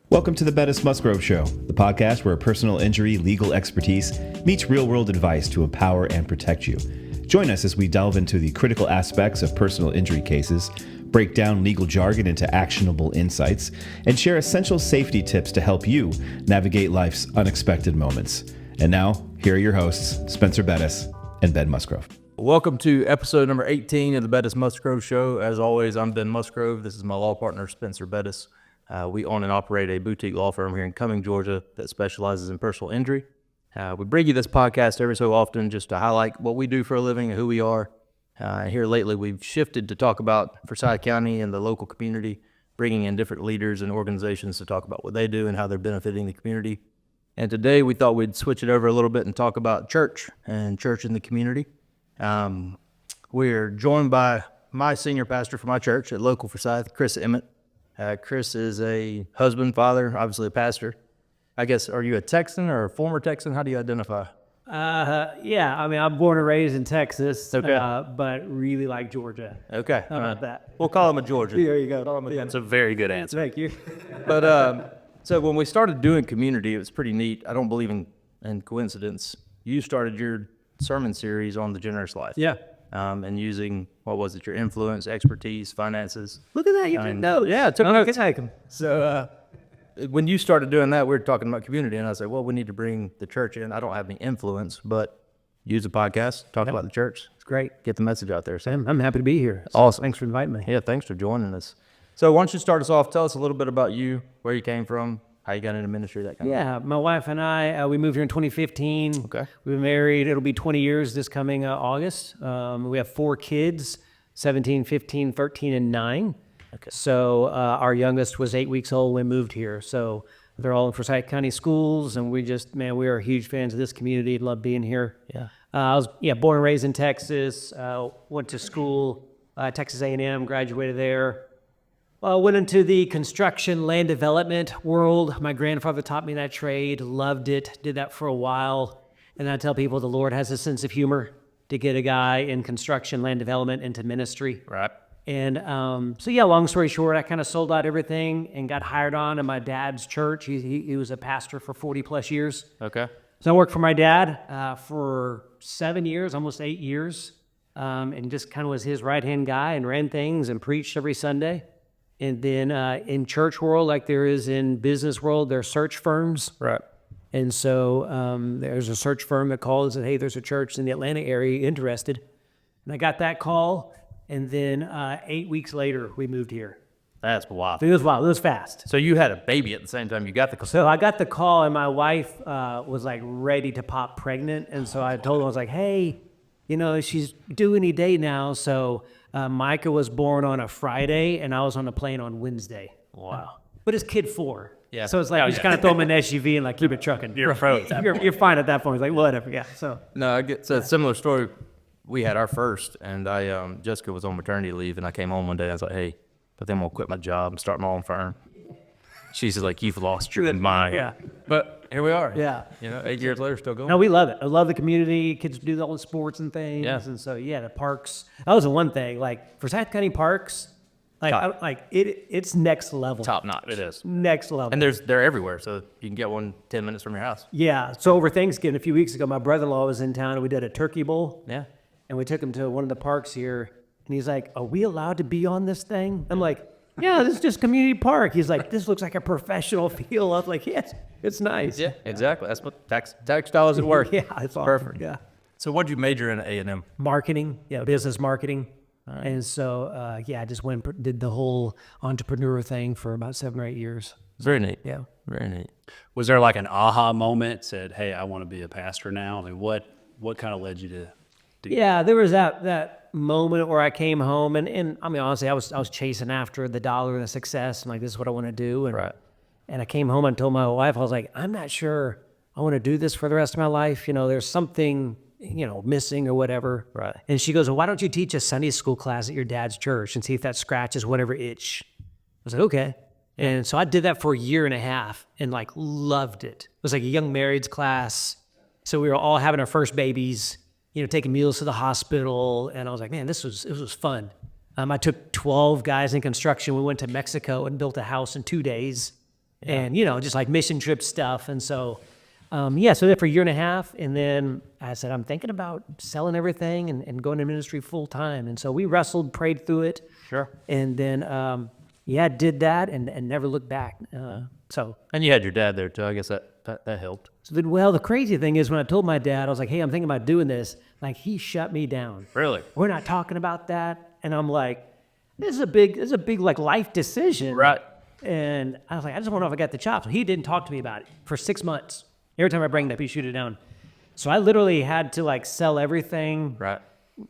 Welcome to the Bettis Musgrove Show, the podcast where personal injury legal expertise meets real-world advice to empower and protect you. Join us as we delve into the critical aspects of personal injury cases, break down legal jargon into actionable insights, and share essential safety tips to help you navigate life's unexpected moments. And now, here are your hosts, Spencer Bettis and Ben Musgrove. Welcome to episode number 18 of the Bettis Musgrove Show. As always, I'm Ben Musgrove. This is my law partner, Spencer Bettis. We own and operate a boutique law firm here in Cumming, Georgia that specializes in personal injury. We bring you this podcast every so often just to highlight what we do for a living and who we are. Here lately, we've shifted to talk about Forsyth County and the local community, bringing in different leaders and organizations to talk about what they do and how they're benefiting the community. And today, we thought we'd switch it over a little bit and talk about church and church in the community. We're joined by my senior pastor for my church at Local Forsyth, Chris Emmitt. Chris is a husband, father, obviously a pastor. I guess, are you a Texan or a former Texan? How do you identify? Yeah, I mean, I'm born and raised in Texas, Okay. but really like Georgia. Okay. How about that? We'll call him a Georgian. There you go. That's a very good answer. Thank you. But so when we started doing community, it was pretty neat. I don't believe in coincidence. You started your sermon series on the generous life. Yeah. And using, what was it, your influence, expertise, finances. Look at that. You can know. Yeah, it took I can take them. So when you started doing that, we were talking about community, and I said, well, we need to bring the church in. I don't have any influence, but use a podcast, talk about the church. It's great. Get the message out there. So, I'm happy to be here. Awesome. Thanks for inviting me. yeah, thanks for joining us. So why don't you start us off? Tell us a little bit about you, where you came from, how you got into ministry, that kind of thing. Yeah, my wife and I, we moved here in 2015. Okay. We've been married. It'll be 20 years this coming August. We have 4 kids, 17, 15, 13, and 9. Okay. So our youngest was 8 weeks old when we moved here. So they're all in Forsyth County schools, and we are huge fans of this community. Love being here. Yeah. I was born and raised in Texas. Went to school, Texas A&M, graduated there. Went into the construction land development world. My grandfather taught me that trade, loved it, did that for a while. And I tell people the Lord has a sense of humor to get a guy in construction land development into ministry. Right. And long story short, I kind of sold out everything and got hired on in my dad's church. He was a pastor for 40 plus years. Okay. So I worked for my dad for 7 years, almost 8 years, and just kind of was his right-hand guy and ran things and preached every Sunday. And then in church world, like there is in business world, there are search firms. Right. And so there's a search firm that called and said, hey, there's a church in the Atlanta area interested. And I got that call. And then 8 weeks later, we moved here. That's wild. It was wild. It was fast. So you had a baby at the same time you got the call. So I got the call, and my wife was like ready to pop pregnant. And so I told her, I was like, hey, she's due any day now. So Micah was born on a Friday, and I was on a plane on Wednesday. Wow. But it's kid 4. Yeah. So it's like, you just kind of throw him in an SUV and like keep it trucking. You're froze. You're fine at that point. It's like, whatever. Yeah. So. No, I get a similar story. We had our first, and Jessica was on maternity leave, and I came home one day, and I was like, hey, but then I'm going to quit my job and start my own firm. She's like, you've lost your mind. Yeah. But here we are. Yeah. 8 years later, still going. No, we love it. I love the community. Kids do all the sports and things. Yeah. And so, the parks. That was the one thing. Like, Forsyth County parks, it's next level. Top notch. It is. Next level. And they're everywhere, so you can get one 10 minutes from your house. Yeah. So over Thanksgiving, a few weeks ago, my brother-in-law was in town, and we did a turkey bowl. Yeah. And we took him to one of the parks here, and he's like, are we allowed to be on this thing? I'm like, yeah, this is just community park. He's like, this looks like a professional feel. I was like, yes, it's nice. Yeah, exactly. That's what tax dollars at work. Yeah, it's awesome. Perfect. Yeah. So what'd you major in at A&M? Marketing, business marketing. Right. And so, I just did the whole entrepreneur thing for about 7 or 8 years. Very neat. Yeah. Very neat. Was there like an aha moment? Said, hey, I want to be a pastor now. I mean, what kind of led you to? Yeah, there was that moment where I came home, and I mean, honestly, I was chasing after the dollar and the success, and like, this is what I want to do. And, Right. And I came home and told my wife, I was like, I'm not sure I want to do this for the rest of my life. There's something, missing or whatever. Right. And she goes, well, why don't you teach a Sunday school class at your dad's church and see if that scratches whatever itch? I was like, okay. And so I did that for a year and a half and like loved it. It was like a young marrieds class. So we were all having our first babies, taking meals to the hospital. And I was like, man, it was fun. I took 12 guys in construction. We went to Mexico and built a house in 2 days. and just like mission trip stuff. And so, so there for a year and a half, and then I said, I'm thinking about selling everything and going to ministry full time. And so we wrestled, prayed through it. Sure. And then, did that and never looked back. And you had your dad there too. I guess that helped. So then, the crazy thing is when I told my dad, I was like, hey, I'm thinking about doing this. Like, he shut me down. Really? We're not talking about that. And I'm like, this is a big like life decision. Right. And I was like, I just want to know if I got the chops. So he didn't talk to me about it for 6 months. Every time I bring it up, he shoot it down. So I literally had to like sell everything. Right.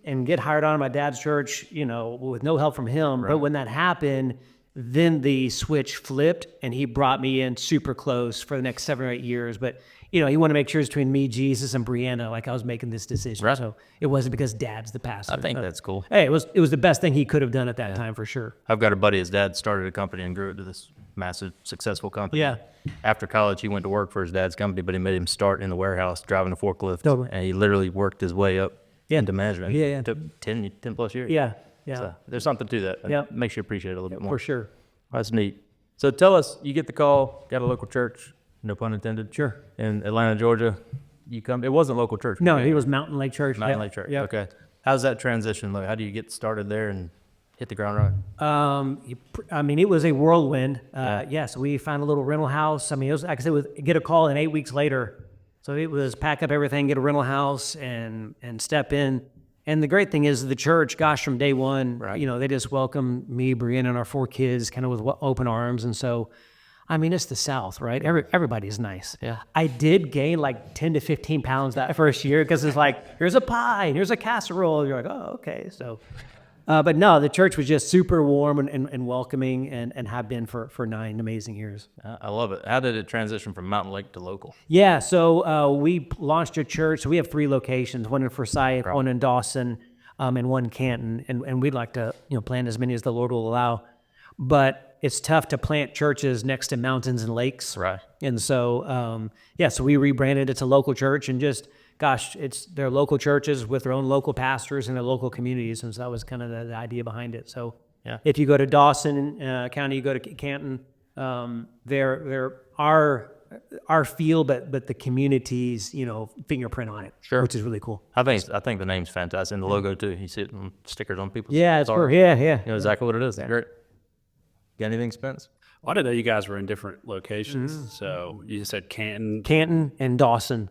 And get hired on at my dad's church, with no help from him. Right. But when that happened, then the switch flipped and he brought me in super close for the next 7 or 8 years. But, he wanted to make sure it's between me, Jesus, and Brianna, like I was making this decision. Right. So it wasn't because Dad's the pastor. I think that's cool. Hey, it was the best thing he could have done at that time for sure. I've got a buddy, his dad started a company and grew it to this massive, successful company. Yeah. After college, he went to work for his dad's company, but he made him start in the warehouse driving a forklift. Totally. And he literally worked his way up into management. Yeah. It took 10 plus years. Yeah. So there's something to that. Yeah. It makes you appreciate it a little bit more. For sure. That's neat. So tell us, you get the call, got a local church, no pun intended. Sure. In Atlanta, Georgia. You come. It wasn't local church. No, right? he was Mountain Lake Church. Mountain Lake Church. Yeah. Okay. How's that transition look? How do you get started there and hit the ground running? It was a whirlwind. So we found a little rental house. It was, like I said, get a call, and 8 weeks later. So it was pack up everything, get a rental house, and step in. And the great thing is the church, gosh, from day one, Right. They just welcomed me, Brianna, and our 4 kids kind of with open arms. And so, it's the South, right? Everybody's nice. Yeah. I did gain like 10 to 15 pounds that first year because it's like, here's a pie, and here's a casserole. You're like, oh, okay. So, but no, the church was just super warm and welcoming and have been for 9 amazing years. I love it. How did it transition from Mountain Lake to local? Yeah, so we launched a church. So we have 3 locations, one in Forsyth, one in Dawson, and one in Canton. And we'd like to, plant as many as the Lord will allow. But it's tough to plant churches next to mountains and lakes. Right. And so, so we rebranded it to Local Church and just, they're local churches with their own local pastors in their local communities. And so that was kind of the idea behind it. So if you go to Dawson County, you go to Canton, they're our feel, but the community's, fingerprint on it. Sure. Which is really cool. I think the name's fantastic. And the logo too. You see it on stickers on people's Yeah, it's cars. yeah. You know exactly what it is. Great. Got anything, Spence? Well, I didn't know you guys were in different locations. So you said Canton. Canton and Dawson.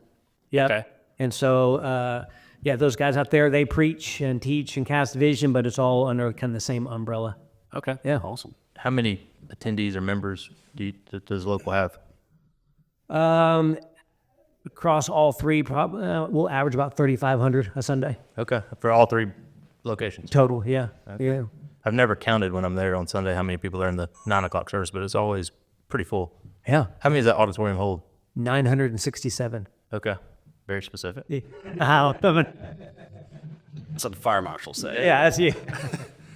Yep. Okay. And so, those guys out there, they preach and teach and cast vision, but it's all under kind of the same umbrella. Okay. Yeah. Awesome. How many attendees or members does local have? Across all 3, probably we'll average about 3,500 a Sunday Okay. For all 3 locations. total. Yeah. Yeah. I've never counted when I'm there on Sunday how many people are in the 9 o'clock service, but it's always pretty full. Yeah. How many does that auditorium hold? 967. Okay. Very specific. Wow. That's what the fire marshal said. Yeah, that's you.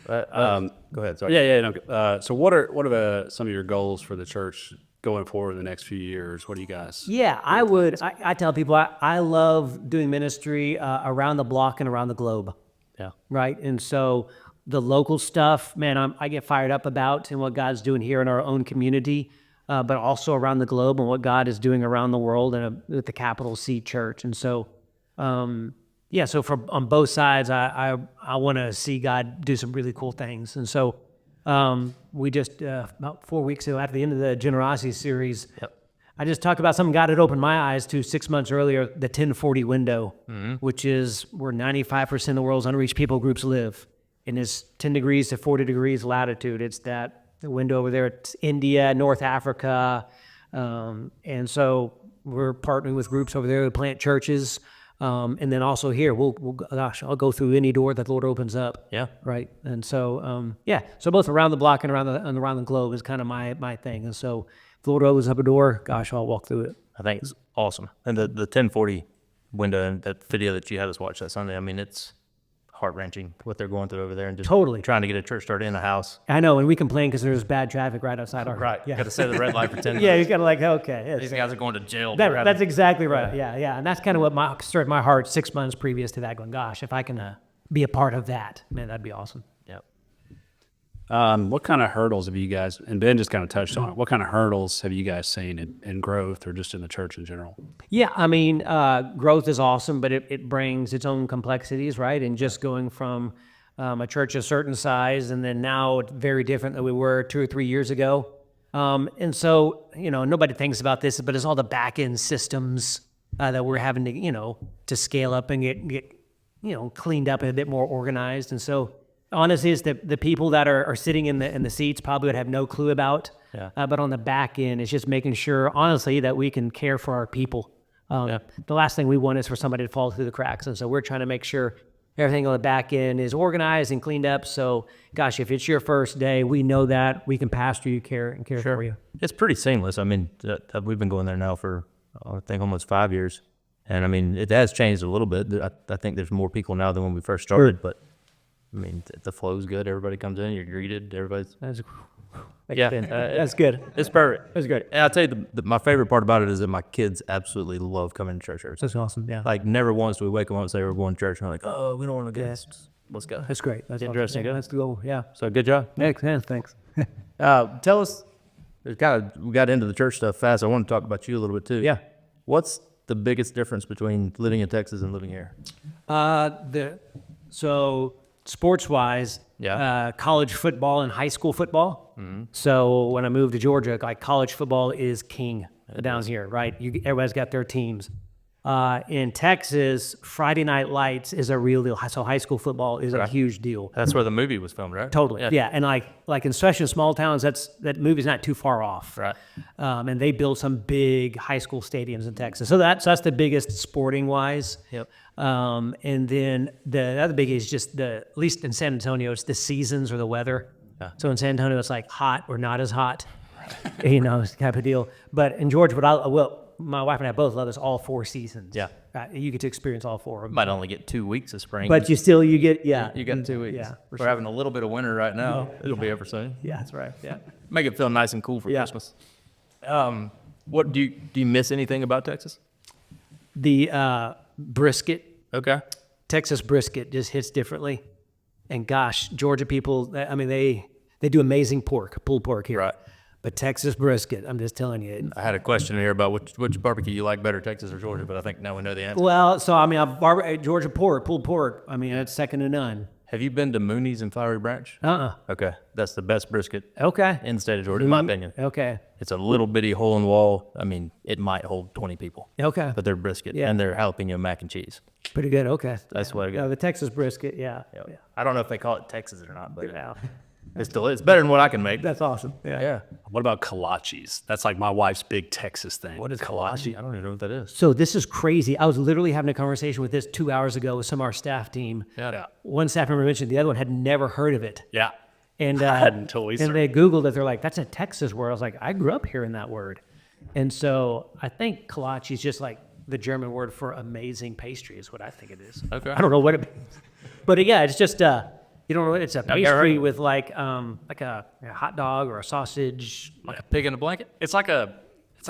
Go ahead. Sorry. Yeah. No. So what are some of your goals for the church going forward in the next few years? What do you guys? Yeah, I tell people I love doing ministry around the block and around the globe. Yeah. Right. And so the local stuff, man, I get fired up about and what God's doing here in our own community, but also around the globe and what God is doing around the world and with the capital C church. And so, so on both sides, I want to see God do some really cool things. And so we just, about 4 weeks ago, after the end of the Generosity series, I just talked about something God had opened my eyes to 6 months earlier, the 1040 window, which is where 95% of the world's unreached people groups live. And it's 10 degrees to 40 degrees latitude. It's the window over there. It's India, North Africa. And so we're partnering with groups over there to plant churches. And then also here, I'll go through any door that the Lord opens up. Yeah. Right. And so, so both around the block and around the globe is kind of my thing. And so if the Lord opens up a door, I'll walk through it. I think it's awesome. And the 1040 window and that video that you had us watch that Sunday, it's heart-wrenching what they're going through over there and just Totally. trying to get a church started in a house. I know, and we complain because there's bad traffic right outside our Right. Yeah. Got to stay at the red light for 10 minutes. Yeah, you got to okay. These guys are going to jail. That's exactly right. Yeah. And that's kind of what stirred my heart 6 months previous to that, going, gosh, if I can be a part of that, man, that'd be awesome. Yep. What kind of hurdles have you guys, and Ben just kind of touched on it, what kind of hurdles have you guys seen in growth or just in the church in general? Yeah, I mean, growth is awesome, but it brings its own complexities, right? And just going from a church a certain size, and then now it's very different than we were 2 or 3 years ago. And so, nobody thinks about this, but it's all the back end systems that we're having to, to scale up and get cleaned up and a bit more organized. And so, honestly, it's the people that are sitting in the seats probably would have no clue about. Yeah. But on the back end, it's just making sure, honestly, that we can care for our people. The last thing we want is for somebody to fall through the cracks. And so we're trying to make sure everything on the back end is organized and cleaned up. So, gosh, if it's your first day, we know that we can pastor you, care for you. It's pretty seamless. I mean, we've been going there now for, I think, almost 5 years. And, I mean, it has changed a little bit. I think there's more people now than when we first started. But, I mean, the flow's good. Everybody comes in. You're greeted. Everybody's... That's good. It's perfect. That's good. And I'll tell you, my favorite part about it is that my kids absolutely love coming to church every That's awesome. Yeah. Like, never once do we wake them up and say we're going to church. And they're like, oh, we don't want to go. Let's go. That's great. That's Interesting. Awesome. That's the goal. Yeah. So, good job. Excellent. Thanks. Tell us, we got into the church stuff fast. I want to talk about you a little bit, too. Yeah. What's the biggest difference between living in Texas and living here? So sports-wise, college football and high school football. Mm-hmm. So when I moved to Georgia, like college football is king down here, right? Everybody's got their teams. In Texas, Friday Night Lights is a real deal. So high school football is a huge deal. That's where the movie was filmed, right? Totally. Yeah. And like especially in small towns, that movie's not too far off. Right. And they build some big high school stadiums in Texas. So that's the biggest sporting wise. Yep. And then the other big is just at least in San Antonio, it's the seasons or the weather. Yeah. So in San Antonio, it's like hot or not as hot, it's kind of a deal. But in Georgia, my wife and I both love this all 4 seasons. Yeah. You get to experience all 4 of them. Might only get 2 weeks of spring. But you get, You got 2 weeks. Yeah. We're having a little bit of winter right now. It'll be over soon. Yeah, that's right. Yeah. Make it feel nice and cool for Christmas. What do you miss anything about Texas? The brisket. Okay. Texas brisket just hits differently. And gosh, Georgia people, I mean, they do amazing pulled pork here. Right. But Texas brisket, I'm just telling you. I had a question here about which barbecue you like better, Texas or Georgia, but I think now we know the answer. Well, so I mean, Georgia pulled pork. I mean, it's second to none. Have you been to Mooney's in Flowery Branch? Okay, that's the best brisket Okay. in the state of Georgia, in my opinion. Okay. It's a little bitty hole in the wall. I mean, it might hold 20 people. Okay. But they're brisket, Yeah. and they're jalapeno mac and cheese. Pretty good. Okay. That's what I got. The Texas brisket. Yeah. I don't know if they call it Texas or not, but Yeah. it's better than what I can make. That's awesome. Yeah. Yeah. What about kolaches? That's like my wife's big Texas thing. What is kolache? I don't even know what that is. So this is crazy. I was literally having a conversation with this 2 hours ago with some of our staff team. Yeah. One staff member mentioned, the other one had never heard of it. Yeah. And I hadn't until we and started. they Googled it. They're like, that's a Texas word. I was like, I grew up hearing that word. And so I think kolache is just like the German word for amazing pastry is what I think it is. Okay. I don't know what it means. But yeah, it's just, you don't know, it's a pastry with like a hot dog or a sausage. Like a pig in a blanket? It's like a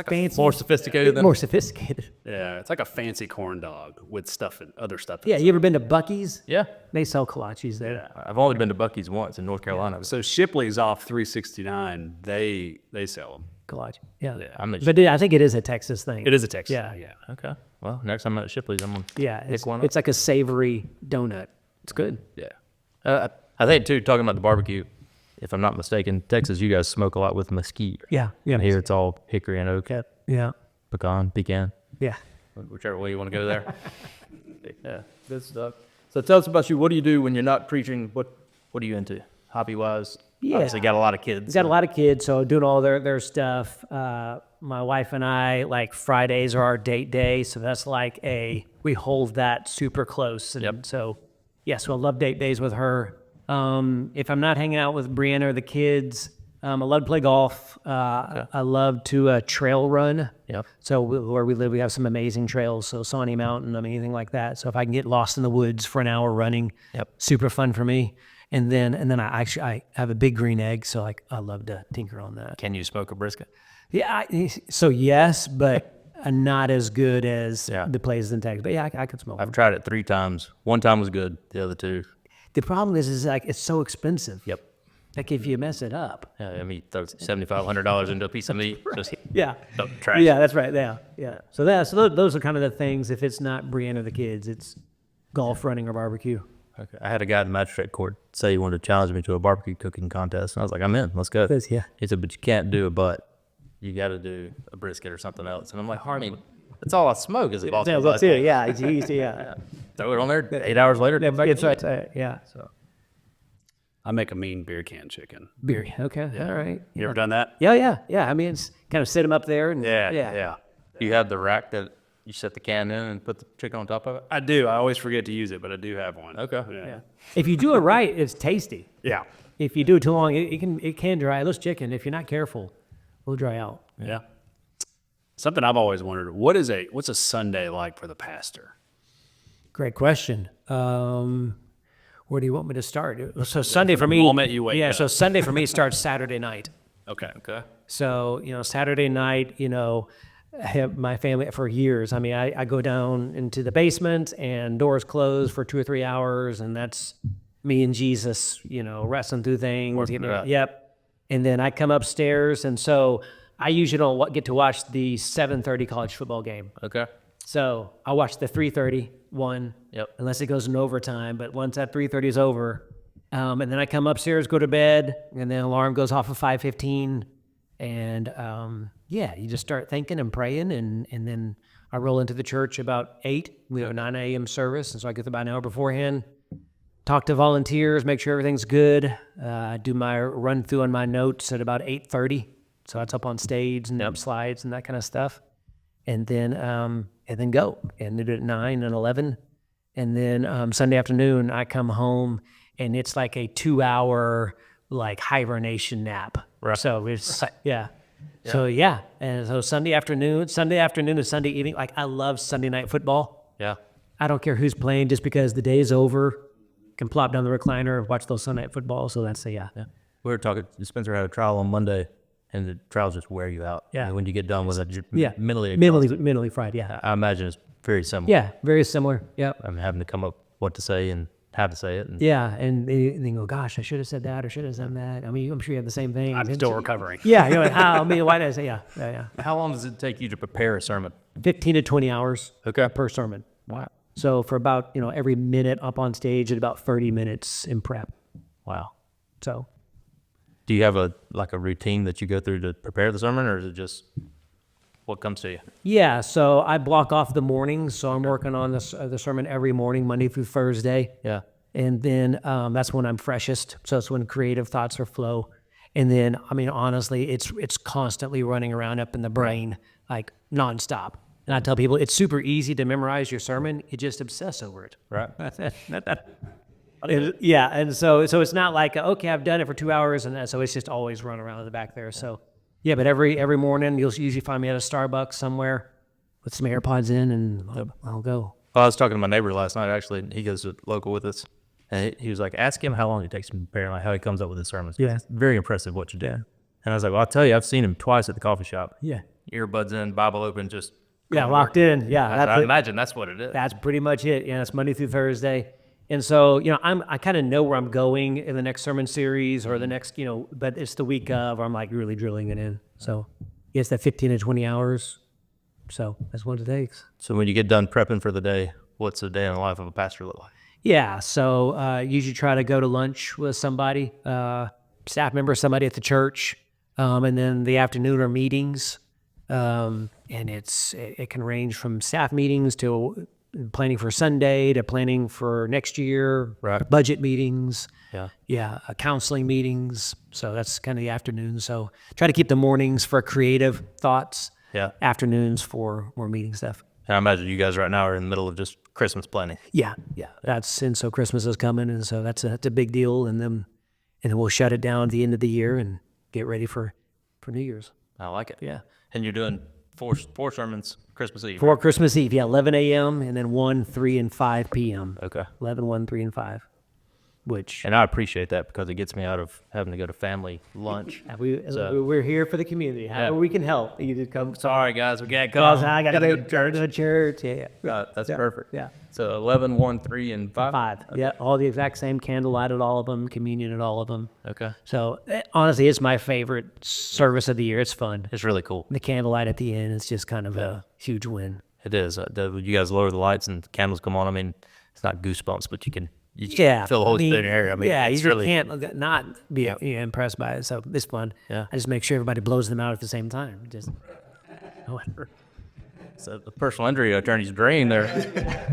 Fancy. More sophisticated than More sophisticated. yeah, it's like a fancy corn dog with stuff and other stuff. Yeah, you ever been to Buc-ee's? Yeah. They sell kolaches there. I've only been to Buc-ee's once in North Carolina. So Shipley's off 369. They sell them. Kolache. Yeah. But I think it is a Texas thing. It is a Texas. Yeah. thing, yeah. Okay. Well, next time I'm at Shipley's, I'm going to Yeah. pick one up. It's like a savory donut. It's good. Yeah. I think, too, talking about the barbecue, if I'm not mistaken, Texas, you guys smoke a lot with mesquite. Yeah. Yeah. And here it's all hickory and oak, Yeah. pecan. Yeah. Whichever way you want to go there. Yeah, good stuff. So tell us about you. What do you do when you're not preaching? What are you into, hobby-wise? Yeah. Obviously, got a lot of kids. Got a lot of kids, so doing all their stuff. My wife and I, like Fridays are our date day, so that's like we hold that super close. And so, I love date days with her. If I'm not hanging out with Brianna or the kids, I love to play golf. I love to trail run. Yep. So where we live, we have some amazing trails. So Sawney Mountain, anything like that. So if I can get lost in the woods for an hour running, super fun for me. And then I have a big green egg, so like I love to tinker on that. Can you smoke a brisket? Yeah. So yes, but not as good as the places in Texas. But yeah, I could smoke. I've tried it 3 times. One time was good. The other 2. The problem is like it's so expensive. Yep. Like if you mess it up. Yeah, I mean, throw $7,500 into a piece of meat. Just Yeah. trash. Yeah, that's right. Yeah. So those are kind of the things. If it's not Brienne or the kids, it's golf, running, or barbecue. Okay. I had a guy in the magistrate court say he wanted to challenge me to a barbecue cooking contest. And I was like, I'm in. Let's go. Yeah. He said, but you can't do a butt. You got to do a brisket or something else. And I'm like, I mean, that's all I smoke is a ball. Yeah, it's easy. Yeah. Throw it on there. 8 hours later. It's right. Yeah. So I make a mean beer can chicken. Beer. Okay. All right. You ever done that? Yeah. I mean, it's kind of sit them up there and Yeah. you have the rack that you set the can in and put the chicken on top of it? I do. I always forget to use it, but I do have one. Okay. Yeah. If you do it right, it's tasty. Yeah. If you do it too long, it can dry. Those chicken, if you're not careful, will dry out. Yeah. Something I've always wondered, what's a Sunday like for the pastor? Great question. Where do you want me to start? So Sunday for me. Moment you wake Yeah. up. So Sunday for me starts Saturday night. Okay. So, Saturday night, I have my family for years. I mean, I go down into the basement and doors closed for 2 or 3 hours, and that's me and Jesus, wrestling through things. Working it out. Yep. And then I come upstairs, and so I usually don't get to watch the 7:30 college football game. Okay. So I'll watch the 3:30 one, Yep. unless it goes in overtime. But once that 3:30 is over, and then I come upstairs, go to bed, and then alarm goes off at 5:15, and you just start thinking and praying, and then I roll into the church about 8. We have a 9 a.m. service, and so I get there about an hour beforehand. Talk to volunteers, make sure everything's good. Do my run through on my notes at about 8:30, so that's up on stage and slides and that kind of stuff, and then go and do it at 9 and 11, and then Sunday afternoon I come home and it's like a 2-hour like hibernation nap. Right. So it's So and so Sunday afternoon to Sunday evening, like I love Sunday night football. Yeah. I don't care who's playing, just because the day is over, can plop down the recliner, watch those Sunday night football. So that's We were talking, Spencer had a trial on Monday, and the trials just wear you out. Yeah. And when you get done with it, you're yeah, mentally exhausted. mentally fried. Yeah, I imagine it's very similar. yeah, very similar. Yep. I'm having to come up what to say and how to say it. And Yeah, and then go, gosh, I should have said that or should have done that. I mean, I'm sure you have the same thing. I'm still recovering. Yeah, you're like, why did I say yeah. how long does it take you to prepare a sermon? 15 to 20 hours per sermon. Wow. So for about, every minute up on stage at about 30 minutes in prep. Wow. So Do you have a routine that you go through to prepare the sermon, or is it just what comes to you? yeah, so I block off the mornings. So I'm working on the sermon every morning, Monday through Thursday. Yeah. And then that's when I'm freshest. So it's when creative thoughts are flow. And then, I mean, honestly, it's constantly running around up in the brain, like nonstop. And I tell people it's super easy to memorize your sermon. You just obsess over it. Right. Yeah, and so it's not like, okay, I've done it for 2 hours, and so it's just always run around in the back there. So, yeah, but every morning you'll usually find me at a Starbucks somewhere with some AirPods in, and I'll go. Well, I was talking to my neighbor last night, actually, and he goes to Local with us. And he was like, ask him how long it takes him to prepare, like how he comes up with his sermons. Yeah. It's very impressive what you do. And I was like, well, I'll tell you, I've seen him twice at the coffee shop. Yeah. Earbuds in, Bible open, just Yeah, locked in. Yeah, I imagine that's what it is. that's pretty much it. Yeah, it's Monday through Thursday. And so, I kind of know where I'm going in the next sermon series or the next, but it's the week of, I'm like really drilling it in. So it's that 15 to 20 hours. So that's what it takes. So when you get done prepping for the day, what's a day in the life of a pastor look like? Yeah, so usually try to go to lunch with somebody, staff member, somebody at the church, and then the afternoon are meetings, and it can range from staff meetings to planning for Sunday to planning for next year, Right. budget meetings, Yeah. counseling meetings. So that's kind of the afternoon. So try to keep the mornings for creative thoughts, Yeah. afternoons for more meeting stuff. And I imagine you guys right now are in the middle of just Christmas planning. Yeah. And so Christmas is coming, and so that's a big deal, and then we'll shut it down at the end of the year and get ready for New Year's. I like it. Yeah. And you're doing four sermons Christmas Eve. For Christmas Eve, 11 a.m. and then 1, 3, and 5 p.m. Okay. 11, 1, 3, and 5. which And I appreciate that because it gets me out of having to go to family lunch. we're here for the community. However we can help. You just come. Sorry, guys, we can't Cause come. I got to go to church. Yeah. That's perfect. Yeah. So 11, 1, 3, and 5? 5. Yeah, all the exact same, candlelight at all of them, communion at all of them. Okay. So honestly, it's my favorite service of the year. It's fun. It's really cool. The candlelight at the end is just kind of a huge win. It is. You guys lower the lights and the candles come on. I mean, it's not goosebumps, but you can Yeah, feel the whole thing in your hair. I mean, yeah, you it's just really, can't not be impressed by it. So it's fun. Yeah. I just make sure everybody blows them out at the same time. Just so the personal injury attorney's drain there.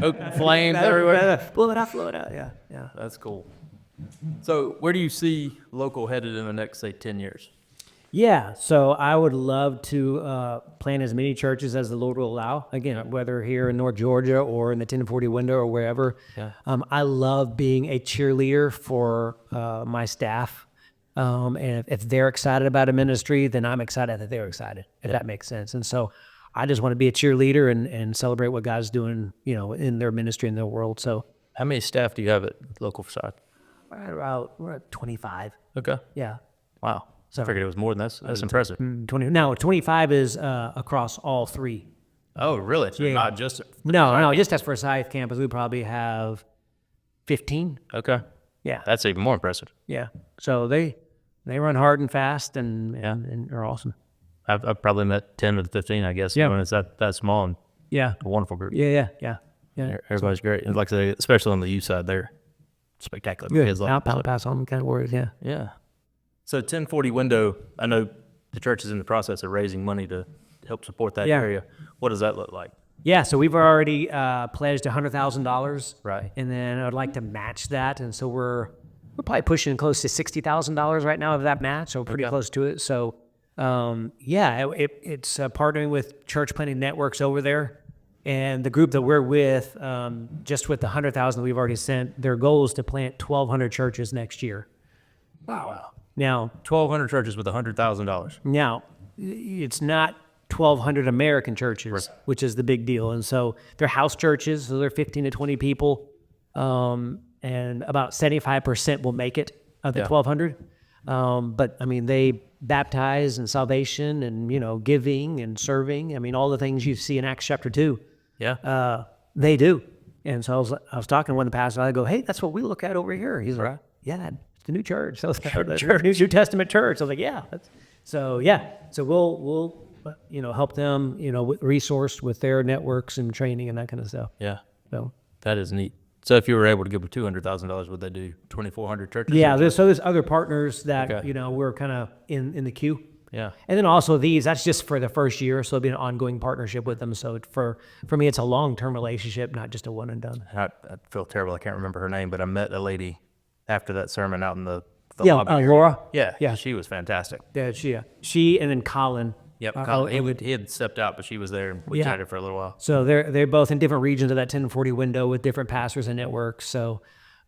Open flames everywhere. blow it out. Yeah. That's cool. So where do you see local headed in the next, say, 10 years? Yeah, so I would love to plant as many churches as the Lord will allow. Again, whether here in North Georgia or in the 1040 window or wherever. Yeah. I love being a cheerleader for my staff. And if they're excited about a ministry, then I'm excited that they're excited, if that makes sense. And so I just want to be a cheerleader and celebrate what God's doing, in their ministry, in their world. So How many staff do you have at Local Forsyth? we're at 25. Okay. Yeah. Wow. So- I figured it was more than that. That's impressive. 20. Now, 25 is across all 3. Oh, really? So not just... No, just as Forsyth campus, we probably have 15. Okay. Yeah. That's even more impressive. Yeah. So they run hard and fast and are awesome. I've probably met 10 of the 15, I guess, Yeah. when it's that small and Yeah. a wonderful group. Yeah. Everybody's great. And like I say, especially on the youth side, they're spectacular. Good. Kids love them. Pass on kind of words. Yeah. Yeah. So 1040 window, I know the church is in the process of raising money to help support that Yeah. area. What does that look like? Yeah. So we've already pledged $100,000. Right. And then I'd like to match that. And so we're probably pushing close to $60,000 right now of that match. So we're pretty close to it. So it's partnering with church planting networks over there. And the group that we're with, just with the $100,000 that we've already sent, their goal is to plant 1,200 churches next year. Wow. Now, 1,200 churches with $100,000. Now, it's not 1,200 American churches, which is the big deal. And so they're house churches, so they're 15 to 20 people, and about 75% will make it of the 1,200. But, I mean, they baptize and salvation and, giving and serving. I mean, all the things you see in Acts chapter 2. Yeah. They do. And so I was talking to one of the pastors. I go, hey, that's what we look at over here. He's like, yeah, it's the new church. So it's the New Testament church. I was like, yeah. So we'll help them, resourced with their networks and training and that kind of stuff. Yeah. So That is neat. So if you were able to give them $200,000, would they do 2,400 churches? yeah, there's other partners that Okay. we're kind of in the queue. Yeah. And then also that's just for the first year, so it'll be an ongoing partnership with them. So for me, it's a long-term relationship, not just a one and done. I feel terrible. I can't remember her name, but I met a lady after that sermon out in the Yeah, lobby. Laura. Yeah. She was fantastic. Yeah, she and then Colin. Yep. Colin, he had stepped out, but she was there and we Yeah. chatted for a little while. So they're both in different regions of that 1040 window with different pastors and networks. So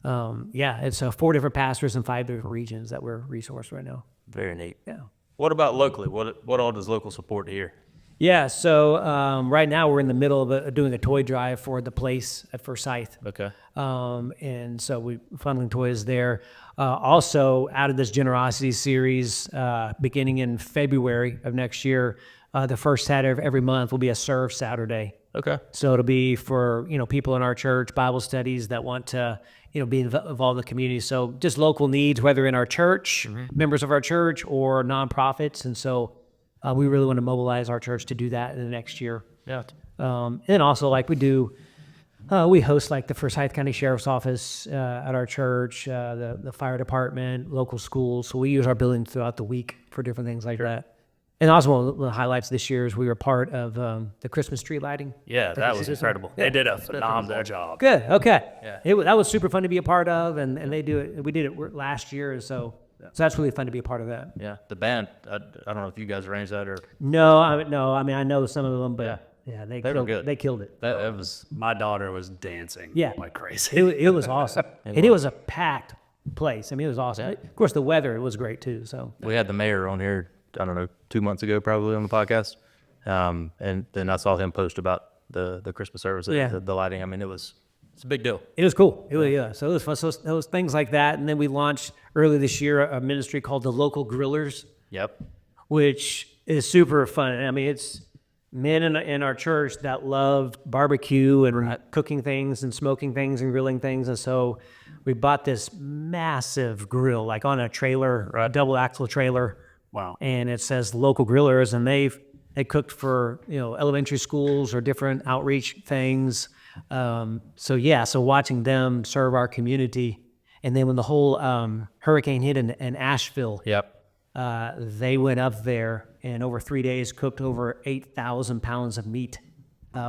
it's 4 different pastors in 5 different regions that we're resourced right now. Very neat. Yeah. What about locally? What all does local support here? Yeah. So right now we're in the middle of doing a toy drive for the place at Forsyth. Okay. And so we funneling toys there. Also, out of this generosity series, beginning in February of next year, the first Saturday of every month will be a Serve Saturday. Okay. So it'll be for people in our church, Bible studies that want to be involved in the community. So just local needs, whether in our church, members of our church, or nonprofits. And so we really want to mobilize our church to do that in the next year. Yeah. And also, like we do, we host like the Forsyth County Sheriff's Office at our church, the fire department, local schools. So we use our building throughout the week for different things like that. And also one of the highlights this year is we were part of the Christmas tree lighting. Yeah, that was incredible. They did a phenomenal job. Good. Okay. Yeah. That was super fun to be a part of, and they do it. We did it last year, and so that's really fun to be a part of that. Yeah, the band. I don't know if you guys arranged that or No. I mean I know some of them, but they were good. They killed it. that was. My daughter was dancing Yeah. like crazy. It was awesome, and it was a packed place. I mean, it was awesome. Of course, the weather was great too. So We had the mayor on here. I don't know, 2 months ago probably on the podcast, and then I saw him post about the Christmas service, Yeah. the lighting. I mean, it was It's a big deal. It was cool. It was, yeah. So it was fun. So those things like that. And then we launched early this year a ministry called the Local Grillers, Yep. which is super fun. I mean, it's men in our church that love barbecue and cooking things and smoking things and grilling things. And so we bought this massive grill, like on a trailer, a double axle trailer. Wow. And it says Local Grillers, and they cooked for, elementary schools or different outreach things. So watching them serve our community. And then when the whole hurricane hit in Asheville, Yep. they went up there and over 3 days cooked over 8,000 pounds of meat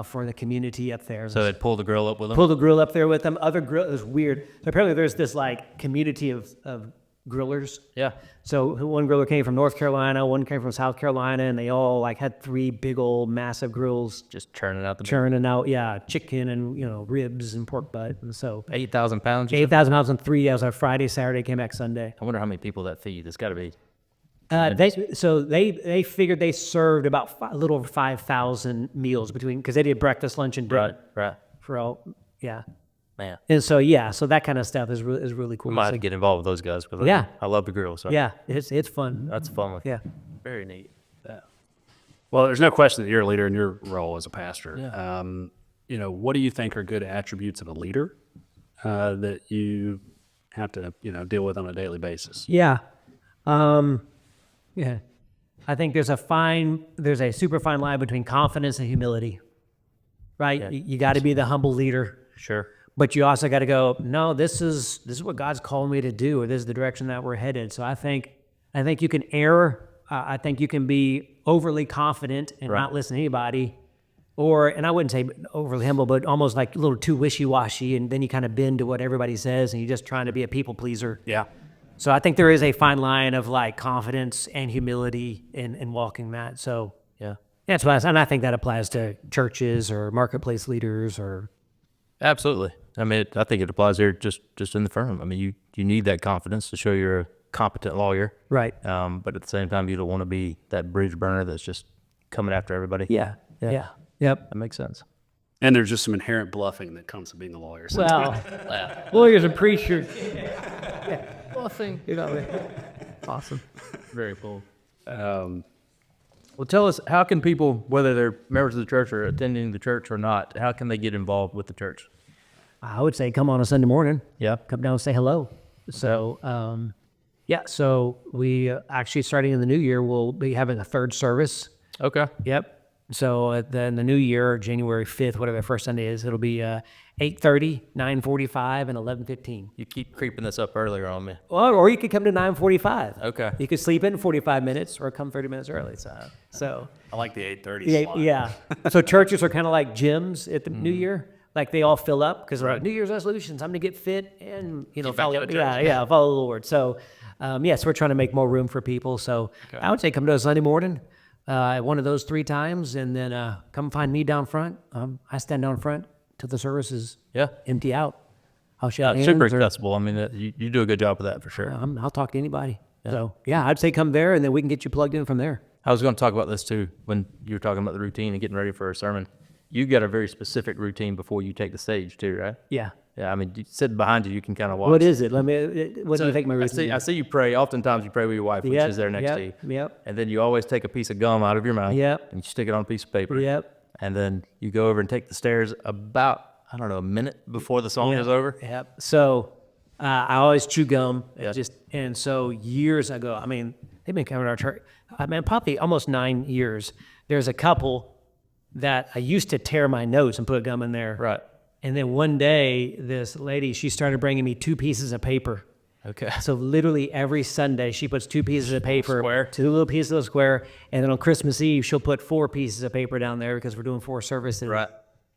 for the community up there. So they'd pull the grill up with them? Pulled the grill up there with them. Other grill, it was weird. So apparently there's this like community of grillers. Yeah. So one griller came from North Carolina, one came from South Carolina, and they all like had 3 big old massive grills Just churning out the churning out, chicken and ribs and pork butt. And so 8,000 pounds? you said? 8,000 pounds in 3 days. On Friday, Saturday, came back Sunday. I wonder how many people that feed. It's got to be. They figured they served about a little over 5,000 meals because they did breakfast, lunch, and dinner Right. for all. Yeah. Man. And so so that kind of stuff is really cool. We might have So, to get involved with those guys. Because Yeah. I love the grill. So yeah, it's fun. That's fun. With Yeah. Very neat. Well, there's no question that you're a leader in your role as a pastor. Yeah. What do you think are good attributes of a leader that you have to, deal with on a daily basis? Yeah. Yeah. I think there's a super fine line between confidence and humility, right? Yeah. You got to be the humble leader, Sure. but you also got to go, no, this is what God's calling me to do, or this is the direction that we're headed. So I think you can err. I think you can be overly confident and not listen to anybody, and I wouldn't say overly humble, but almost like a little too wishy-washy, and then you kind of bend to what everybody says, and you're just trying to be a people pleaser. Yeah. So I think there is a fine line of like confidence and humility in walking that. So Yeah. that's what and I think that applies to churches or marketplace leaders or. Absolutely. I mean, I think it applies here just in the firm. I mean, you need that confidence to show you're a competent lawyer. Right. But at the same time, you don't want to be that bridge burner that's just coming after everybody. Yeah. Yep. That makes sense. And there's just some inherent bluffing that comes with being a lawyer. Well, lawyers and preachers. Bluffing. Awesome. Very cool. Well, tell us, how can people, whether they're members of the church or attending the church or not, how can they get involved with the church? I would say come on a Sunday morning. Yeah. Come down and say hello. So, so we actually starting in the new year, we'll be having a third service. Okay. Yep. So in the new year, January 5th, whatever the first Sunday is, it'll be 8:30, 9:45, and 11:15. You keep creeping this up earlier on me. Well, or you could come to 9:45. Okay. You could sleep in 45 minutes or come 30 minutes early. So I like the 8:30 slot. yeah. So churches are kind of like gyms at the new year. Like they all fill up because New Year's resolutions. I'm going to get fit and follow. Follow the Lord. So so we're trying to make more room for people. So I would say come to a Sunday morning. One of those 3 times, and then come find me down front. I stand down front till the service is empty out. I'll shake hands. Super accessible. I mean, you do a good job with that for sure. I'll talk to anybody. Yeah. So I'd say come there, and then we can get you plugged in from there. I was going to talk about this too when you were talking about the routine and getting ready for a sermon. You got a very specific routine before you take the stage too, right? Yeah. Yeah, I mean, sitting behind you can kind of watch. What is it? What do you think my routine is? I see you pray. Oftentimes you pray with your wife, which is there next to you. Yep. And then you always take a piece of gum out of your mouth. Yep. And you stick it on a piece of paper. Yep. And then you go over and take the stairs about, a minute before the song is over. Yep. So I always chew gum. Yeah. And so years ago, I mean, they've been coming to our church. Probably almost 9 years. There's a couple that I used to tear my notes and put gum in there. Right. And then one day, this lady, she started bringing me 2 pieces of paper. Okay. So literally every Sunday, she puts 2 pieces of paper, Square. 2 little pieces of square, and then on Christmas Eve, she'll put 4 pieces of paper down there because we're doing 4 services. Right.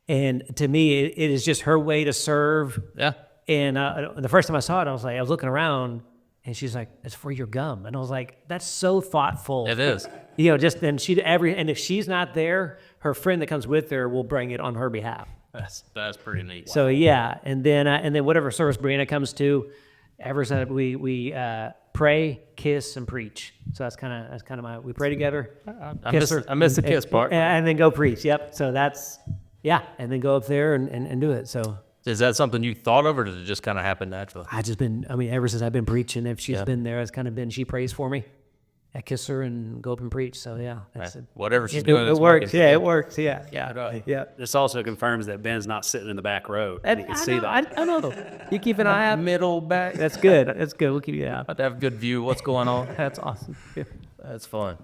And to me, it is just her way to serve. Yeah. And the first time I saw it, I was looking around, and she's like, "It's for your gum," and I was like, "That's so thoughtful." It is. And if she's not there, her friend that comes with her will bring it on her behalf. That's pretty neat. So and then whatever service Brianna comes to, every Sunday we pray, kiss, and preach. So that's kind of we pray together. I miss the kiss part. And then go preach. Yep. So that's and then go up there and do it. So Is that something you thought of, or did it just kind of happen naturally? Ever since I've been preaching, if she's been there, it's kind of been, she prays for me. I kiss her and go up and preach. So yeah, that's it. Whatever she's doing, It works. Yeah, it works. Yeah. Yeah. This also confirms that Ben's not sitting in the back row. You can see that. I know. You keep an eye out. Middle back. That's good. That's good. We'll keep you out. About to have a good view of what's going on. That's awesome. Yeah. That's fun.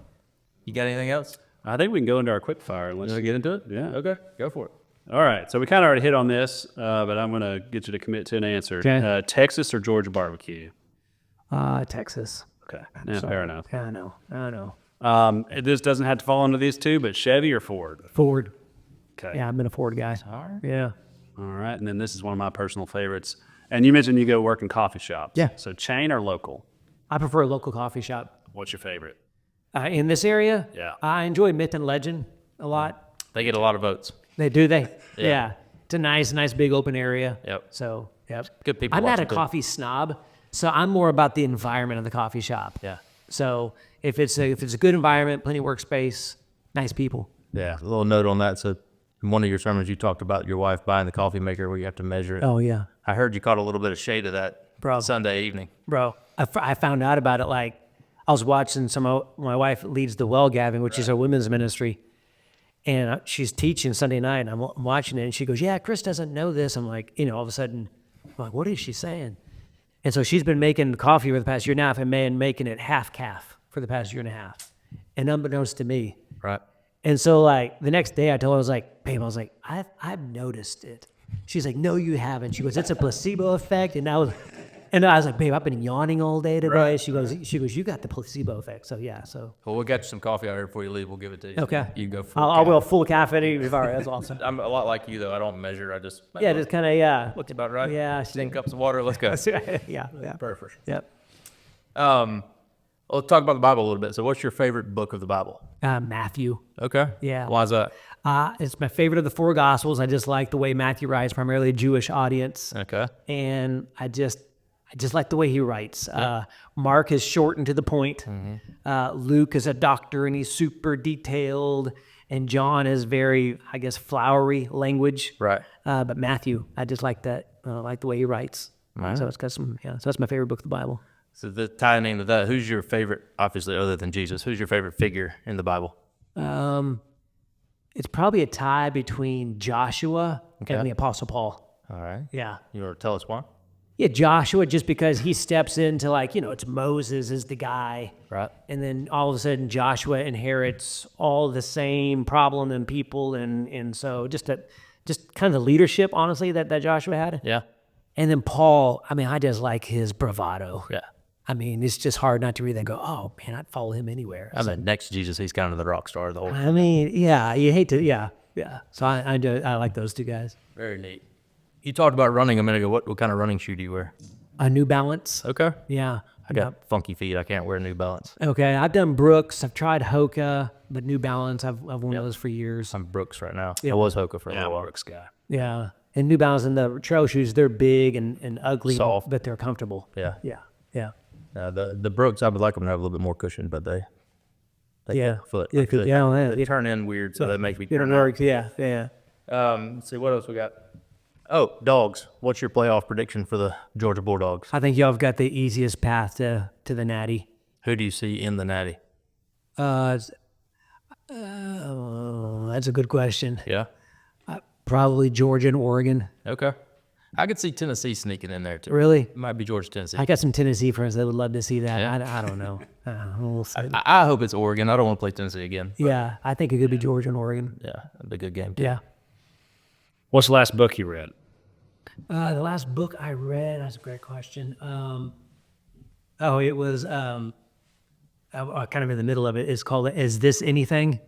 You got anything else? I think we can go into our quick fire. You want to get into it? Yeah. Okay, go for it. All right. So we kind of already hit on this, but I'm going to get you to commit to an answer. Okay. Texas or Georgia barbecue? Texas. Okay. Yeah, fair enough. Yeah, I know. This doesn't have to fall into these two, but Chevy or Ford? Ford. Okay. Yeah, I've been a Ford guy. All right. Yeah. All right. And then this is one of my personal favorites. And you mentioned you go work in coffee shops. Yeah. So chain or local? I prefer a local coffee shop. What's your favorite? In this area, Yeah. I enjoy Myth and Legend a lot. They get a lot of votes. They do. Yeah. Yeah. It's a nice big open area. Yep. So, yep. Good people I'm not a watching, too. coffee snob, so I'm more about the environment of the coffee shop. Yeah. So if it's a good environment, plenty of workspace, nice people. Yeah. A little note on that. So in one of your sermons, you talked about your wife buying the coffee maker where you have to measure it. Oh yeah, I heard you caught a little bit of shade of that Bro. Sunday evening. bro. I found out about it like I was watching my wife leads the Well Gathering, which is a women's ministry. And she's teaching Sunday night, and I'm watching it, and she goes, yeah, Chris doesn't know this. I'm like, all of a sudden, I'm like, what is she saying? And so she's been making coffee for the past year and a half, and making it half calf for the past year and a half. And unbeknownst to me. Right. And so, like, the next day I told her, I was like, babe, I've noticed it. She's like, no, you haven't. She goes, it's a placebo effect. And I was like, babe, I've been yawning all day today. Right. She goes, you got the placebo effect. So, yeah, so. Well, we'll get you some coffee out here before you leave. We'll give it to you. Okay. You can go for I will full caffeine. All right, that's awesome. I'm a lot like you, though. I don't measure. I just Yeah, just kind of, yeah. looked about right. Yeah. 10 cups of water. Let's go. yeah. Perfect. Yep. Let's talk about the Bible a little bit. So what's your favorite book of the Bible? Matthew. Okay. Yeah. Why is that? It's my favorite of the four Gospels. I just like the way Matthew writes, primarily a Jewish audience. Okay. And I just like the way he writes. Mark is short and to the point. Luke is a doctor and he's super detailed. And John is very, I guess, flowery language. Right. But Matthew, I just like that. I like the way he writes. Right. So it's got some, so that's my favorite book of the Bible. So the tying into that, who's your favorite, obviously other than Jesus, who's your favorite figure in the Bible? It's probably a tie between Joshua and the Apostle Paul. All right. Yeah. You want to tell us why? Yeah, Joshua, just because he steps into it's Moses is the guy. Right. And then all of a sudden Joshua inherits all the same problem and people. And so just kind of the leadership, honestly, that Joshua had. Yeah. And then Paul, I just like his bravado. Yeah. It's just hard not to read that and go, oh, man, I'd follow him anywhere. I mean, next to Jesus, he's kind of the rock star of the whole. Yeah, you hate to, yeah. So I like those two guys. Very neat. You talked about running a minute ago. What kind of running shoe do you wear? A New Balance. Okay. Yeah. I got funky feet. I can't wear New Balance. Okay, I've done Brooks. I've tried Hoka, but New Balance, I've worn those for years. I'm Brooks right now. Yeah. I was Hoka for a Yeah, little I'm a while. Brooks guy. Yeah, and New Balance and the trail shoes, they're big and ugly, Soft. but they're comfortable. Yeah. Yeah. The Brooks, I would like them to have a little bit more cushion, but they Yeah. foot. Yeah, my foot. they Turn in weird, so that makes me. don't work. Yeah. Let's see what else we got. Oh, dogs. What's your playoff prediction for the Georgia Bulldogs? I think y'all have got the easiest path to the Natty. Who do you see in the Natty? That's a good question. Yeah. Probably Georgia and Oregon. Okay. I could see Tennessee sneaking in there too. Really? It might be Georgia, Tennessee. I got some Tennessee friends that would love to see that. Yeah. I don't know. We'll see. I hope it's Oregon. I don't want to play Tennessee again. Yeah, I think it could be Georgia and Oregon. Yeah, it'd be a good game too. Yeah. What's the last book you read? The last book I read, that's a great question. It was kind of in the middle of it. It's called "Is This Anything?"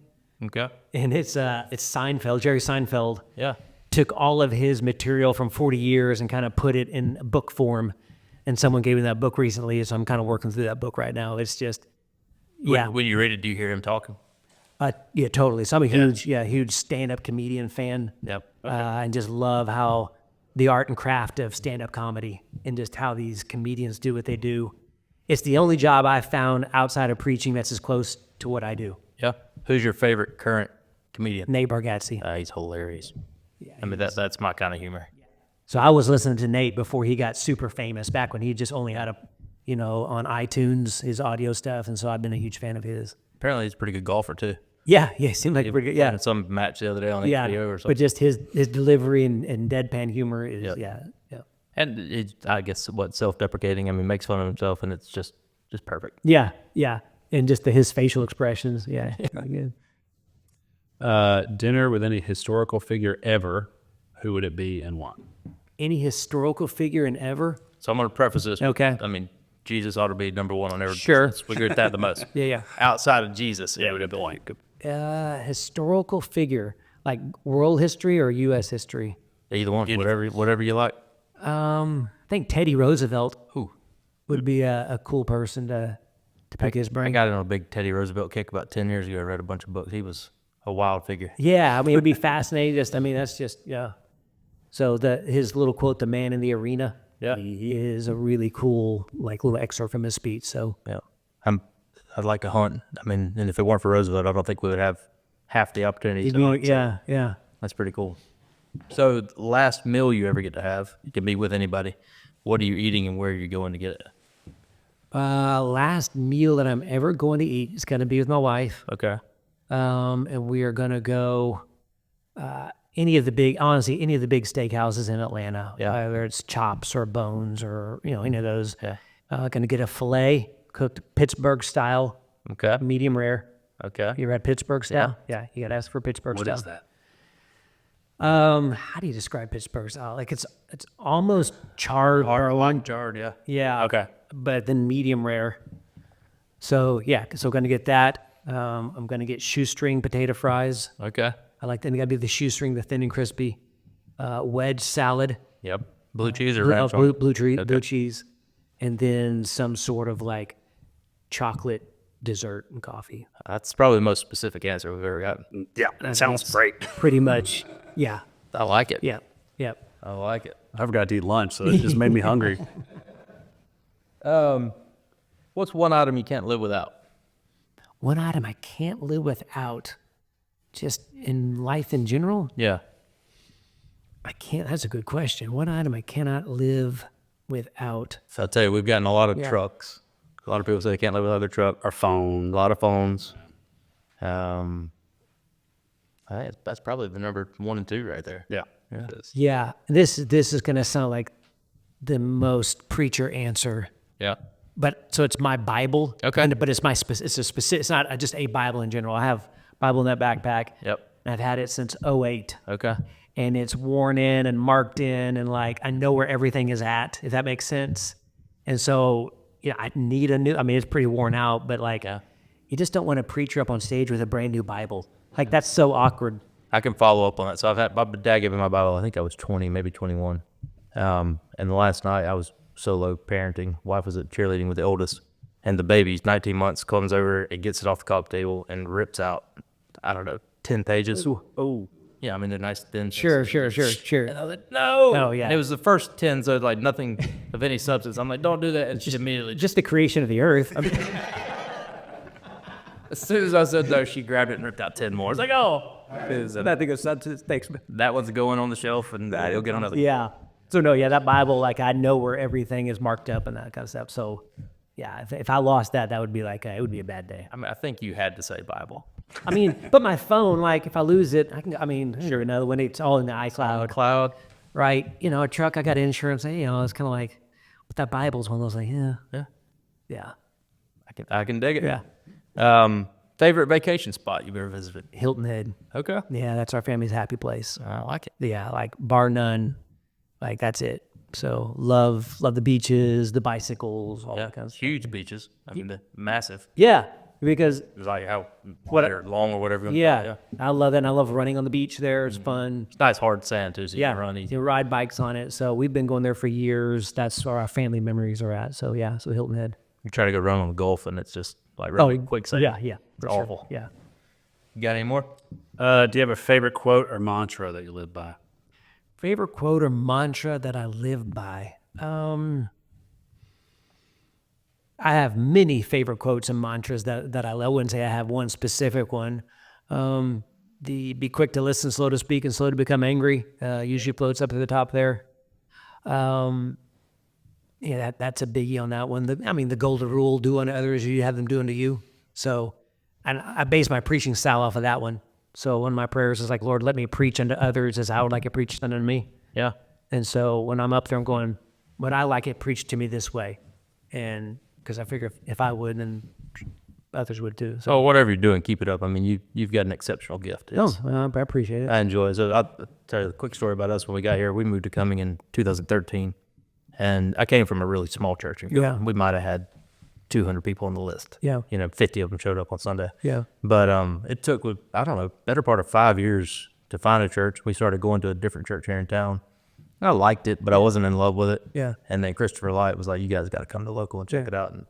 Okay. And it's Seinfeld. Jerry Seinfeld Yeah. took all of his material from 40 years and kind of put it in book form. And someone gave me that book recently, so I'm kind of working through that book right now. It's just, yeah. When you read it, do you hear him talking? Yeah, totally. So I'm a huge stand-up comedian fan. Yep. And just love how the art and craft of stand-up comedy and just how these comedians do what they do. It's the only job I've found outside of preaching that's as close to what I do. Yeah. Who's your favorite current comedian? Nate Bargatze. He's hilarious. Yeah, I mean, that's my kind of humor. So I was listening to Nate before he got super famous, back when he just only had on iTunes, his audio stuff. And so I've been a huge fan of his. Apparently, he's a pretty good golfer too. Yeah, he seemed like pretty good. Yeah, In some match the other day on yeah. HBO or something. But just his delivery and deadpan humor is, yeah. And it's, I guess, self-deprecating. I mean, makes fun of himself, and it's just perfect. Yeah, yeah. And just his facial expressions. Yeah. Good. Dinner with any historical figure ever. Who would it be and why? Any historical figure in ever? So I'm going to preface this. Okay. I mean, Jesus ought to be number one on every. Sure. We agree with that the most. Yeah. Outside of Jesus, Yeah, would it be like Historical figure, like world history or U.S. history? either one, whatever you like. I think Teddy Roosevelt would be a cool person to pick his I brain. got in on a big Teddy Roosevelt kick about 10 years ago. I read a bunch of books. He was a wild figure. Yeah, I mean, it would be fascinating. That's just, yeah. So his little quote, "The man in the arena," Yeah. he is a really cool, like, little excerpt from his speech. So Yeah. I'd like to hunt. I mean, and if it weren't for Roosevelt, I don't think we would have half the opportunities. yeah. That's pretty cool. So, last meal you ever get to have, you can be with anybody. What are you eating and where are you going to get it? Last meal that I'm ever going to eat is going to be with my wife. Okay. And we are going to go any of the big steakhouses in Atlanta. Yeah. Whether it's Chops or Bones or, any of those. Yeah. Going to get a filet cooked Pittsburgh style, Okay. medium rare. Okay. You ever had Pittsburgh style? Yeah. You got to ask for Pittsburgh what style. is that? How do you describe Pittsburgh style? Like it's almost charred. Jarred, yeah. Yeah. Okay. But then medium rare. So yeah, so going to get that. I'm going to get shoestring potato fries. Okay. I like them. They got to be the shoestring, the thin and crispy. Wedge salad. Yep. Blue cheese or Blue, ranch? blue cheese, and then some sort of like chocolate dessert and coffee. That's probably the most specific answer we've ever gotten. Yeah, that sounds great. Pretty much. Yeah. I like it. Yeah. Yep. I like it. I forgot to eat lunch, so it just made me hungry. What's one item you can't live without? One item I can't live without, just in life in general. Yeah. I can't. That's a good question. One item I cannot live without. So I'll tell you, we've gotten a lot of Yeah. trucks. A lot of people say they can't live without their truck. Our phone. A lot of phones. I think that's probably the number 1 and 2 right there. Yeah. Yeah. It is. Yeah. This is gonna sound like the most preacher answer, Yeah. but so it's my Bible. Okay. But it's it's a specific. It's not just a Bible in general. I have Bible in that backpack. Yep. And I've had it since '08. Okay. And it's worn in and marked in, and like I know where everything is at, if that makes sense. And so, I need a new. I mean, it's pretty worn out, but like, you just don't want a preacher up on stage with a brand new Bible. Like that's so awkward. I can follow up on that. So I've had my dad gave me my Bible. I think I was 20, maybe 21. And the last night I was solo parenting. Wife was at cheerleading with the oldest, and the baby's 19 months comes over and gets it off the coffee table and rips out, I don't know, 10 pages. Oh, Yeah, I mean they're nice thin. sure. And I was like, no. Oh, yeah. And it was the first 10, so like nothing of any substance. I'm like, don't do that. And she immediately, just the creation of the earth. I mean, as soon as I said no, she grabbed it and ripped out 10 more. It's like, oh. I think it's thanks. That one's going on the shelf, and you'll get another. Yeah. So no, that Bible, like I know where everything is marked up and that kind of stuff. So, yeah, if I lost that would be like it would be a bad day. I mean, I think you had to say Bible. I mean, but my phone, like if I lose it, sure, another one. It's all in the iCloud, Cloud. right? A truck. I got insurance. It's kind of like, but that Bible's one of those like, yeah. I can dig it. Yeah. Favorite vacation spot you've ever visited? Hilton Head. Okay. Yeah, that's our family's happy place. I like it. Yeah, like bar none. Like that's it. So love the beaches, the bicycles, all that kind of stuff. Huge beaches. I mean, they're massive. Yeah, because It's like how they're long or whatever. yeah, I love that. And I love running on the beach there. It's fun. It's nice hard sand too, so you Yeah, can run easy. you ride bikes on it. So we've been going there for years. That's where our family memories are at. So yeah, so Hilton Head. You try to go run on the Gulf, and it's just like really quick sand. Yeah, It's for sure. awful. Yeah. You got any more? Do you have a favorite quote or mantra that you live by? Favorite quote or mantra that I live by? I have many favorite quotes and mantras that I wouldn't say I have one specific one. The be quick to listen, slow to speak, and slow to become angry usually floats up to the top there. Yeah, that's a biggie on that one. The golden rule: do unto others as you have them do unto you. So, and I base my preaching style off of that one. So one of my prayers is like, Lord, let me preach unto others as I would like it preached unto me. Yeah. And so when I'm up there, I'm going, would I like it preached to me this way? And because I figure if I would, then others would too. So, So whatever you're doing, keep it up. I mean, you've got an exceptional gift. well, I appreciate it. I enjoy it. So I'll tell you a quick story about us when we got here. We moved to Cumming in 2013, and I came from a really small church. Yeah. We might have had 200 people on the list. Yeah. 50 of them showed up on Sunday. Yeah. But it took, I don't know, better part of 5 years to find a church. We started going to a different church here in town. I liked it, but I wasn't in love with it. Yeah. And then Christopher Light was like, you guys got to come to Local and check it out. And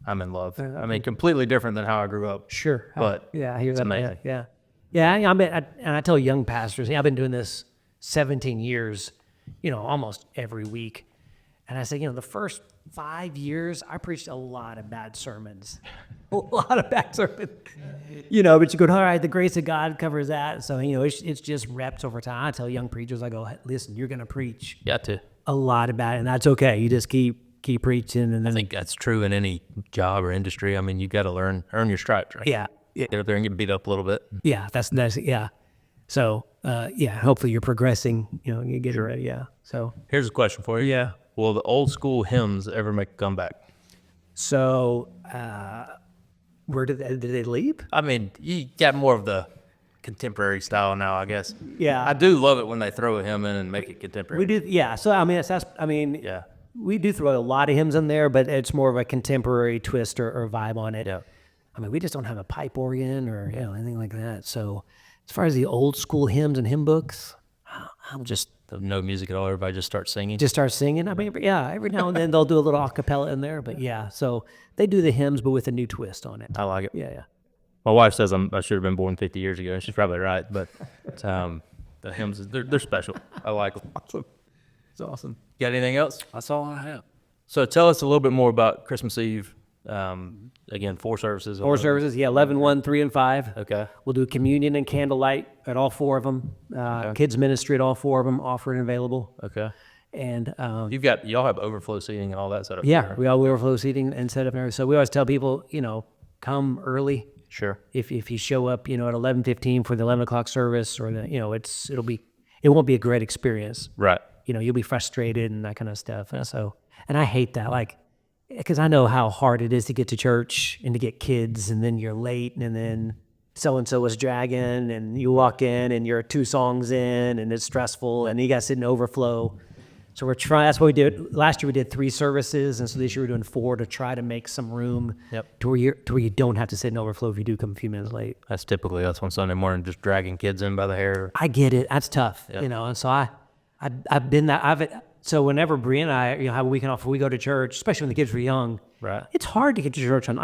I'm in love. I mean, completely different than how I grew up. Sure. But yeah, I hear that. amazing. Yeah. Yeah. And I tell young pastors, I've been doing this 17 years, almost every week. And I say, the first 5 years, I preached a lot of bad sermons. A lot of bad sermons. But you go, all right, the grace of God covers that. So, it's just reps over time. I tell young preachers, I go, hey, listen, you're going to preach Got to. a lot of bad, and that's okay. You just keep preaching. And then, I think that's true in any job or industry. I mean, you got to earn your stripes, right? yeah. They're and get beat up a little bit. Yeah, that's yeah. So hopefully you're progressing. You get it right. Yeah. So Here's a question for you. yeah. Will the old school hymns ever make a comeback? So where did they leave? I mean, you got more of the contemporary style now, I guess. Yeah. I do love it when they throw a hymn in and make it contemporary. We do. Yeah. So Yeah. we do throw a lot of hymns in there, but it's more of a contemporary twist or vibe on it. Yeah. We just don't have a pipe organ or anything like that. So as far as the old school hymns and hymn books, I'm just. No music at all. Everybody just starts singing. Just start singing. Every now and then they'll do a little a cappella in there, but yeah. So they do the hymns, but with a new twist on it. I like it. Yeah. My wife says I should have been born 50 years ago. She's probably right, but the hymns, they're special. I like them. Awesome. It's awesome. Got anything else? That's all I have. So tell us a little bit more about Christmas Eve. Again, 4 services. 4 services, 11, 1, 3, and 5. Okay. We'll do communion and candlelight at all 4 of them. Kids ministry at all 4 of them, offered and available. Okay. And Y'all have overflow seating and all that set up. yeah, there. we all overflow seating and set up and everything. So we always tell people, come early. Sure. If you show up, at 11:15 for the 11 o'clock service, or it won't be a great experience. Right. You'll be frustrated and that kind of stuff. And I hate that, because I know how hard it is to get to church and to get kids, and then you're late, and then so-and-so is dragging, and you walk in and you're 2 songs in, and it's stressful, and you got to sit in overflow. So we're trying, that's what we did. Last year we did 3 services, and so this year we're doing 4 to try to make some room to where you don't have to sit in overflow if you do come a few minutes late. That's typically us on Sunday morning, just dragging kids in by the hair. I get it. That's tough, and so I've been that, so whenever Bree and I, have a weekend off, we go to church, especially when the kids were young. Right. It's hard to get to church on.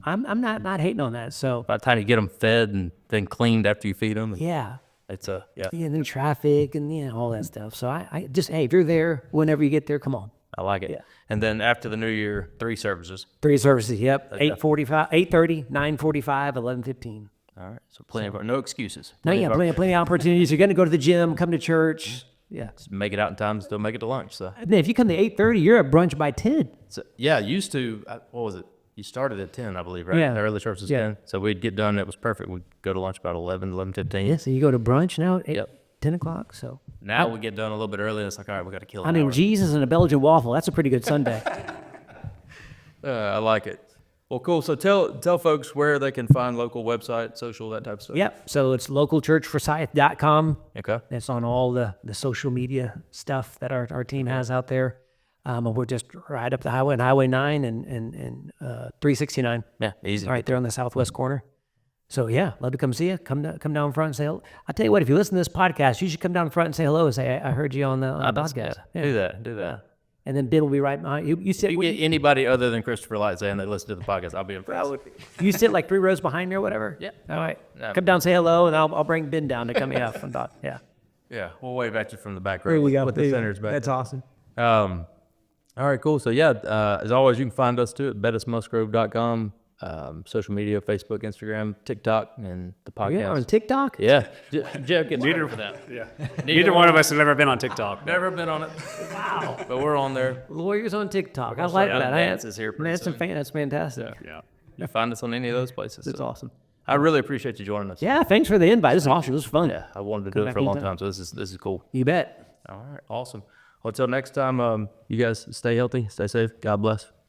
I'm not hating on that. So By the time you get them fed and then cleaned after you feed them. yeah, It's and then traffic and all that stuff. So I just, hey, if you're there, whenever you get there, come on. I like it. Yeah. And then after the new year, 3 services. 3 services. Yep. 8:45, 8:30, 9:45, 11:15. All right. So no excuses. No, yeah, plenty of opportunities. You're going to go to the gym, come to church. Yeah. Just make it out in time, still make it to lunch. So, And then if you come to 8:30, you're at brunch by 10. used to, what was it? You started at 10, I believe, right? Yeah. The early service was Yeah. 10. So we'd get done. It was perfect. We'd go to lunch about 11:15. Yeah, so you go to brunch now at 10 10 o'clock. So Now we get done a little bit early. And it's like, all right, we got to kill an I hour. mean, Jesus and a Belgian waffle. That's a pretty good Sunday. I like it. Well, cool. So tell folks where they can find Local website, social, that type of stuff. Yep. So it's localchurchforsyth.com. Okay. It's on all the social media stuff that our team has out there. And we're just right up the highway, on Highway 9 and 369. Yeah, easy. Right there on the southwest corner. So yeah, love to come see you. Come down front and say hello. I'll tell you what, if you listen to this podcast, you should come down front and say hello and say, I heard you on the podcast. Yeah. Do that. And then Ben will be right behind you. You sit. You get anybody other than Christopher Light saying they listen to the podcast, I'll be impressed. You sit like 3 rows behind me or whatever. Yeah. All right. Yeah. Come down, say hello, and I'll bring Ben down to come you up. Yeah. Yeah, we'll wave at you from the back row. There we go. With the centers back. That's awesome. All right, cool. So as always, you can find us too at bettismusgrove.com. social media, Facebook, Instagram, TikTok, and the podcast. Yeah, on TikTok? Yeah. Jeff gets credit for that. Yeah. Neither one of us have ever been on TikTok. Never been on it. Wow. But we're on there. Lawyers on TikTok. I like that. Advances here pretty That's soon. That's fantastic. Yeah. You find us on any of those places. That's so. awesome. I really appreciate you joining us. Yeah, thanks for the invite. This is awesome. This is fun. Yeah, I wanted to do it back for a long anytime. time, so this is cool. You bet. All right, awesome. Well, until next time, you guys stay healthy, stay safe. God bless.